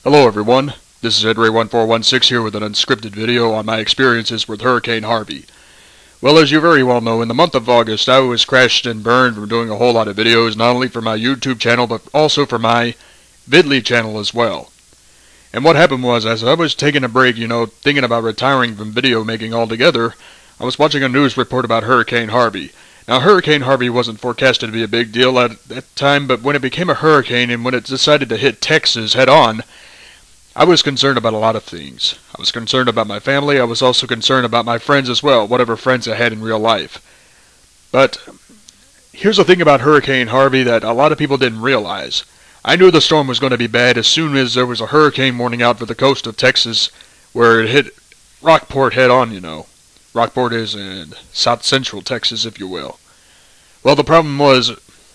Hello everyone, this is Edray1416 here with an unscripted video on my experiences with Hurricane Harvey. Well, as you very well know, in the month of August I was crashed and burned from doing a whole lot of videos, not only for my YouTube channel but also for my Vidly channel as well. And what happened was, as I was taking a break, thinking about retiring from video making altogether, I was watching a news report about Hurricane Harvey. Now, Hurricane Harvey wasn't forecasted to be a big deal at that time, but when it became a hurricane and when it decided to hit Texas head-on, I was concerned about a lot of things. I was concerned about my family. I was also concerned about my friends as well, whatever friends I had in real life. But here's the thing about Hurricane Harvey that a lot of people didn't realize. I knew the storm was going to be bad as soon as there was a hurricane warning out for the coast of Texas where it hit Rockport head-on, Rockport is in south central Texas, if you will. Well, the problem was,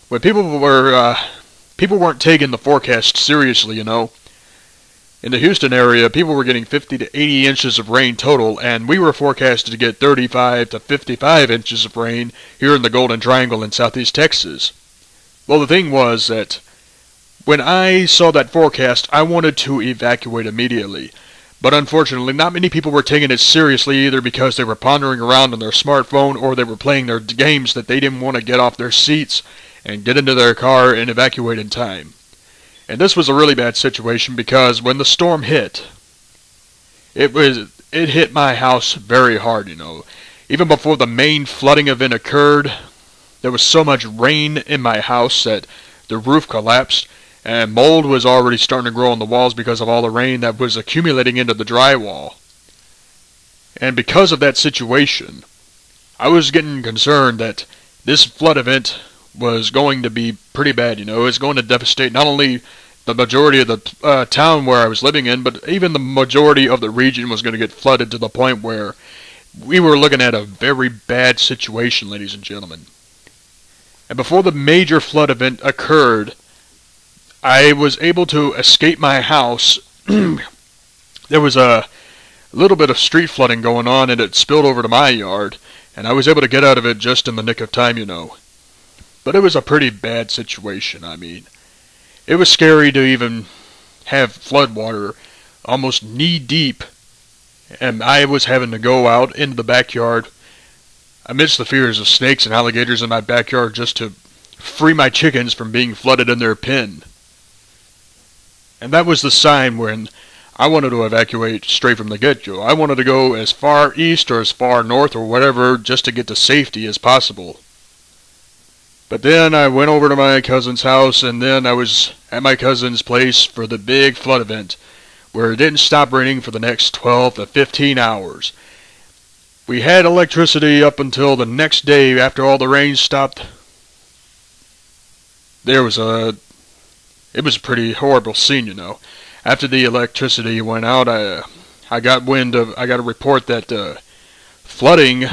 when people weren't taking the forecast seriously, In the Houston area, people were getting 50 to 80 inches of rain total, and we were forecasted to get 35 to 55 inches of rain here in the Golden Triangle in southeast Texas. Well, the thing was that when I saw that forecast, I wanted to evacuate immediately. But unfortunately, not many people were taking it seriously, either because they were pondering around on their smartphone or they were playing their games that they didn't want to get off their seats and get into their car and evacuate in time. And this was a really bad situation because when the storm hit, it hit my house very hard, Even before the main flooding event occurred, there was so much rain in my house that the roof collapsed, and mold was already starting to grow on the walls because of all the rain that was accumulating into the drywall. And because of that situation, I was getting concerned that this flood event was going to be pretty bad, It was going to devastate not only the majority of the town where I was living in, but even the majority of the region was going to get flooded to the point where we were looking at a very bad situation, ladies and gentlemen. And before the major flood event occurred, I was able to escape my house. There was a little bit of street flooding going on, and it spilled over to my yard, and I was able to get out of it just in the nick of time, But it was a pretty bad situation, It was scary to even have flood water almost knee-deep, and I was having to go out into the backyard amidst the fears of snakes and alligators in my backyard just to free my chickens from being flooded in their pen. And that was the sign when I wanted to evacuate straight from the get-go. I wanted to go as far east or as far north or whatever just to get to safety as possible. But then I went over to my cousin's house, and then I was at my cousin's place for the big flood event, where it didn't stop raining for the next 12 to 15 hours. We had electricity up until the next day after all the rain stopped. It was a pretty horrible scene, After the electricity went out, I got a report that flooding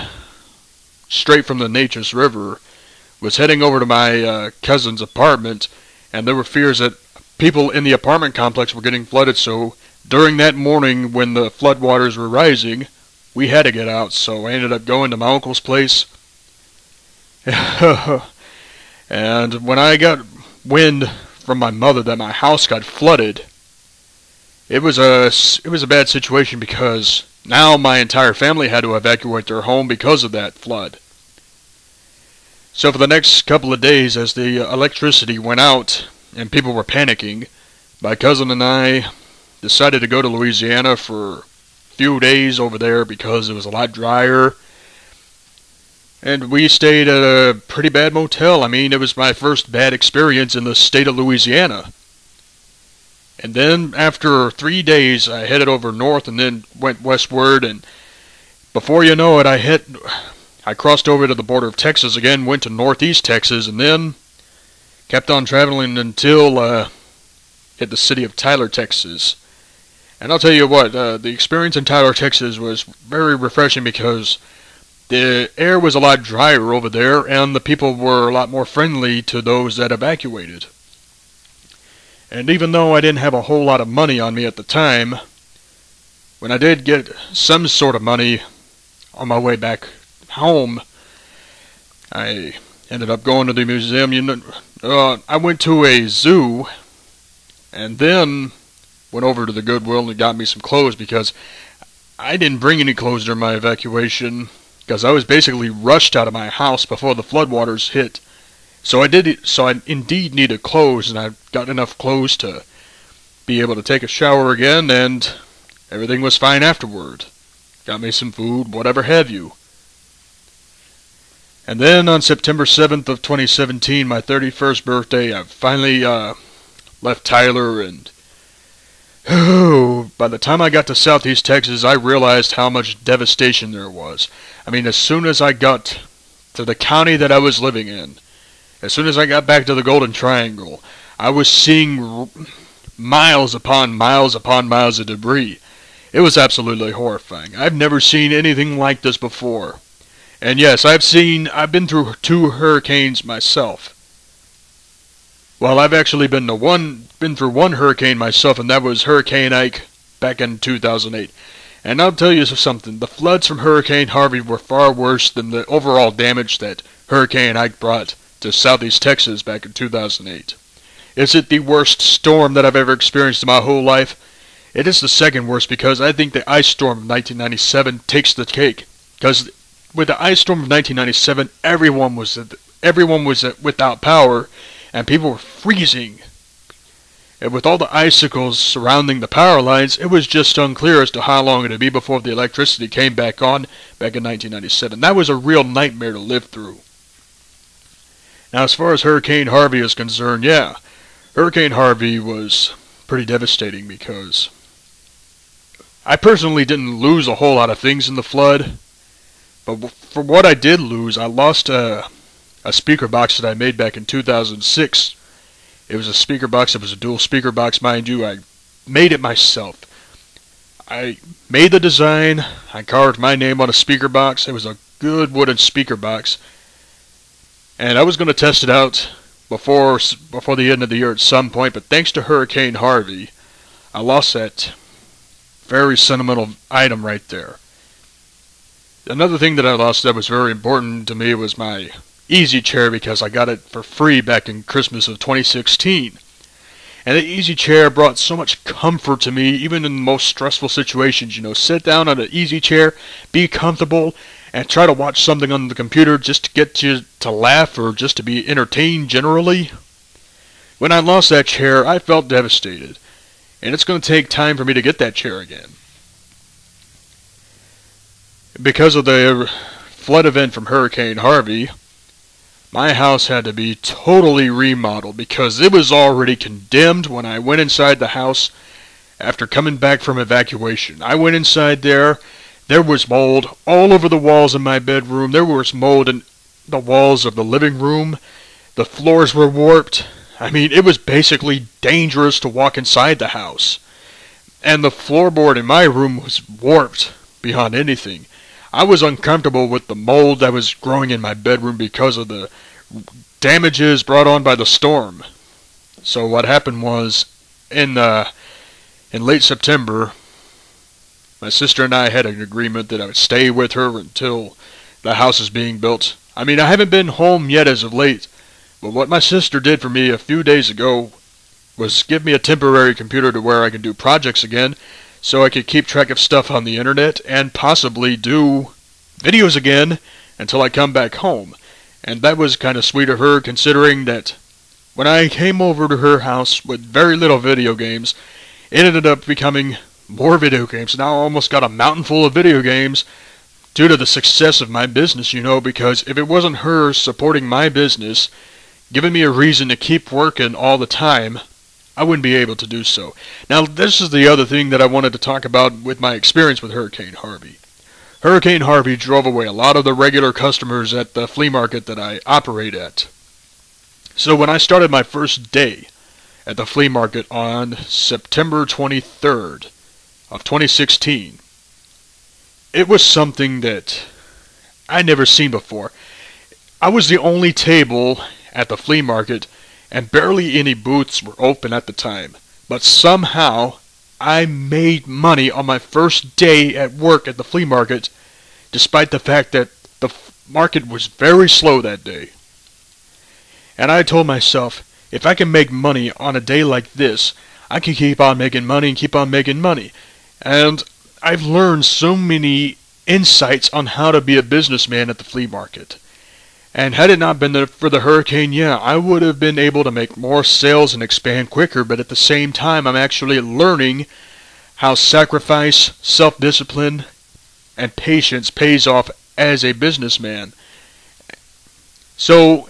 straight from the Nature's River was heading over to my cousin's apartment, and there were fears that people in the apartment complex were getting flooded, so during that morning when the floodwaters were rising, we had to get out, so I ended up going to my uncle's place. And when I got wind from my mother that my house got flooded, it was a bad situation because now my entire family had to evacuate their home because of that flood. So for the next couple of days, as the electricity went out and people were panicking, my cousin and I decided to go to Louisiana for a few days over there because it was a lot drier. And we stayed at a pretty bad motel. It was my first bad experience in the state of Louisiana. And then after 3 days, I headed over north and then went westward, and before you know it, I crossed over to the border of Texas again, went to northeast Texas, and then kept on traveling until hit the city of Tyler, Texas. And I'll tell you what, the experience in Tyler, Texas was very refreshing because the air was a lot drier over there, and the people were a lot more friendly to those that evacuated. And even though I didn't have a whole lot of money on me at the time, when I did get some sort of money on my way back home, I ended up going to the museum. I went to a zoo, and then went over to the Goodwill and got me some clothes because I didn't bring any clothes during my evacuation because I was basically rushed out of my house before the floodwaters hit. So I indeed needed clothes, and I got enough clothes to be able to take a shower again, and everything was fine afterward. Got me some food, whatever have you. And then on September 7th of 2017, my 31st birthday, I finally left Tyler, and by the time I got to Southeast Texas, I realized how much devastation there was. I mean, as soon as I got to the county that I was living in, as soon as I got back to the Golden Triangle, I was seeing miles upon miles upon miles of debris. It was absolutely horrifying. I've never seen anything like this before. And yes, I've been through 2 hurricanes myself. Well, I've actually been through 1 hurricane myself, and that was Hurricane Ike back in 2008. And I'll tell you something, the floods from Hurricane Harvey were far worse than the overall damage that Hurricane Ike brought to Southeast Texas back in 2008. Is it the worst storm that I've ever experienced in my whole life? It is the second worst because I think the ice storm of 1997 takes the cake. Because with the ice storm of 1997, everyone was without power, and people were freezing. And with all the icicles surrounding the power lines, it was just unclear as to how long it would be before the electricity came back on back in 1997. That was a real nightmare to live through. Now, as far as Hurricane Harvey is concerned, yeah, Hurricane Harvey was pretty devastating because I personally didn't lose a whole lot of things in the flood, but for what I did lose, I lost a speaker box that I made back in 2006. It was a speaker box. It was a dual speaker box, mind you. I made it myself. I made the design. I carved my name on a speaker box. It was a good wooden speaker box. And I was going to test it out before the end of the year at some point, but thanks to Hurricane Harvey, I lost that very sentimental item right there. Another thing that I lost that was very important to me was my easy chair, because I got it for free back in Christmas of 2016. And the easy chair brought so much comfort to me, even in the most stressful situations. You know, sit down on an easy chair, be comfortable, and try to watch something on the computer just to get you to laugh or just to be entertained generally. When I lost that chair, I felt devastated. And it's going to take time for me to get that chair again. Because of the flood event from Hurricane Harvey, my house had to be totally remodeled because it was already condemned when I went inside the house after coming back from evacuation. I went inside there. There was mold all over the walls in my bedroom. There was mold in the walls of the living room. The floors were warped. I mean, it was basically dangerous to walk inside the house. And the floorboard in my room was warped beyond anything. I was uncomfortable with the mold that was growing in my bedroom because of the damages brought on by the storm. So what happened was, in late September, my sister and I had an agreement that I would stay with her until the house is being built. I mean, I haven't been home yet as of late, but what my sister did for me a few days ago was give me a temporary computer to where I could do projects again, so I could keep track of stuff on the internet and possibly do videos again until I come back home. And that was kind of sweet of her, considering that when I came over to her house with very little video games, it ended up becoming more video games. Now I almost got a mountain full of video games due to the success of my business, you know, because if it wasn't her supporting my business, giving me a reason to keep working all the time, I wouldn't be able to do so. Now, this is the other thing that I wanted to talk about with my experience with Hurricane Harvey. Hurricane Harvey drove away a lot of the regular customers at the flea market that I operate at. So when I started my first day at the flea market on September 23rd of 2016, it was something that I'd never seen before. I was the only table at the flea market, and barely any booths were open at the time. But somehow, I made money on my first day at work at the flea market, despite the fact that the market was very slow that day. And I told myself, if I can make money on a day like this, I can keep on making money and keep on making money. And I've learned so many insights on how to be a businessman at the flea market. And had it not been for the hurricane, yeah, I would have been able to make more sales and expand quicker, but at the same time, I'm actually learning how sacrifice, self-discipline, and patience pays off as a businessman. So,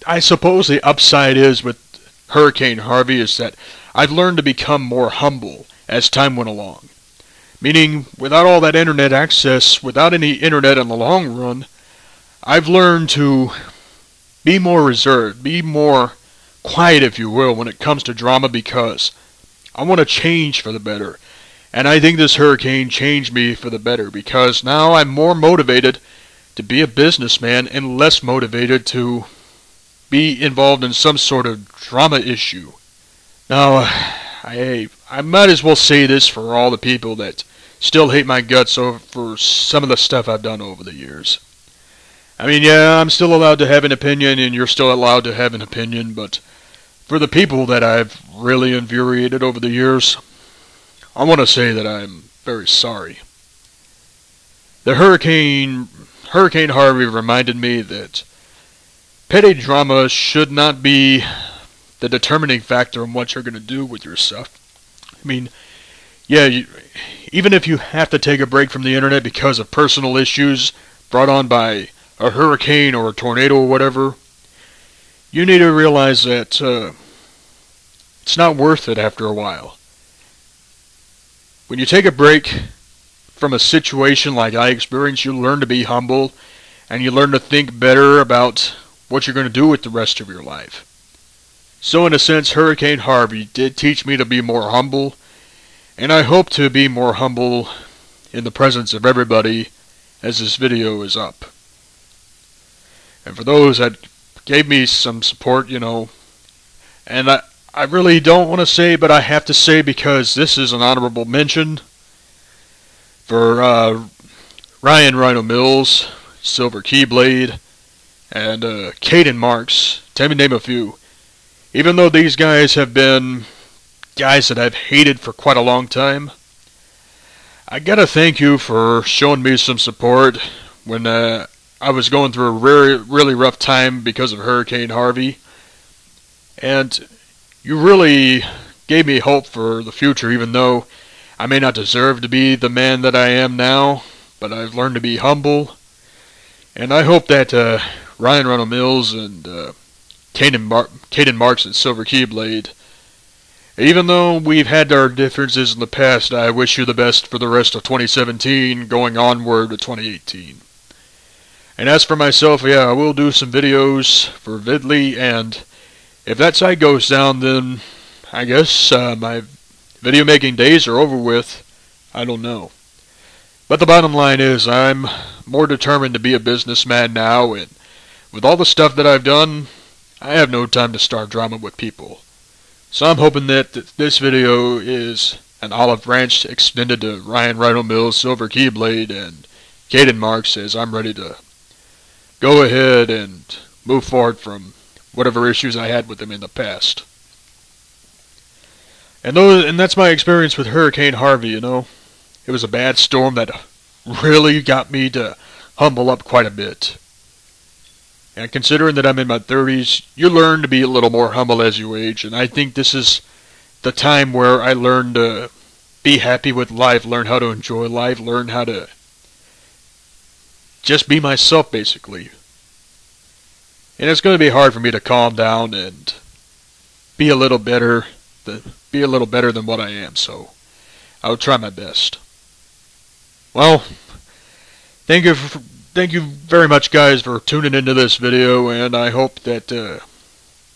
I suppose the upside is with Hurricane Harvey is that I've learned to become more humble as time went along. Meaning, without all that internet access, without any internet in the long run, I've learned to be more reserved, be more quiet, if you will, when it comes to drama, because I want to change for the better. And I think this hurricane changed me for the better, because now I'm more motivated to be a businessman and less motivated to be involved in some sort of drama issue. Now, I might as well say this for all the people that still hate my guts for some of the stuff I've done over the years. I mean, yeah, I'm still allowed to have an opinion, and you're still allowed to have an opinion, but for the people that I've really infuriated over the years, I want to say that I'm very sorry. The Hurricane Harvey reminded me that petty drama should not be the determining factor in what you're going to do with your stuff. I mean, yeah, even if you have to take a break from the internet because of personal issues brought on by a hurricane or a tornado or whatever, you need to realize that it's not worth it after a while. When you take a break from a situation like I experienced, you learn to be humble, and you learn to think better about what you're going to do with the rest of your life. So in a sense, Hurricane Harvey did teach me to be more humble, and I hope to be more humble in the presence of everybody as this video is up. And for those that gave me some support, you know, and I really don't want to say, but I have to say because this is an honorable mention for Ryan Rhino Mills, Silver Keyblade, and Caden Marks, to name a few. Even though these guys have been guys that I've hated for quite a long time, I gotta thank you for showing me some support when I was going through a really rough time because of Hurricane Harvey. And you really gave me hope for the future, even though I may not deserve to be the man that I am now, but I've learned to be humble. And I hope that Ryan Ronald Mills and Caden Marks and Silver Keyblade, even though we've had our differences in the past, I wish you the best for the rest of 2017 going onward to 2018. And as for myself, yeah, I will do some videos for Vidly, and if that site goes down, then I guess my video making days are over with. I don't know. But the bottom line is I'm more determined to be a businessman now, and with all the stuff that I've done, I have no time to start drama with people. So I'm hoping that this video is an olive branch extended to Ryan Rhino Mills, Silver Keyblade, and Caden Marks, as I'm ready to go ahead and move forward from whatever issues I had with them in the past. And that's my experience with Hurricane Harvey, you know. It was a bad storm that really got me to humble up quite a bit. And considering that I'm in my 30s, you learn to be a little more humble as you age, and I think this is the time where I learn to be happy with life, learn how to enjoy life, learn how to just be myself, basically. And it's going to be hard for me to calm down and be a little better than what I am, so I'll try my best. Well, thank you very much, guys, for tuning into this video, and I hope that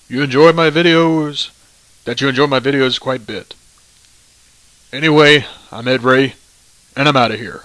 you enjoy my videos, quite a bit. Anyway, I'm Edray, and I'm out of here.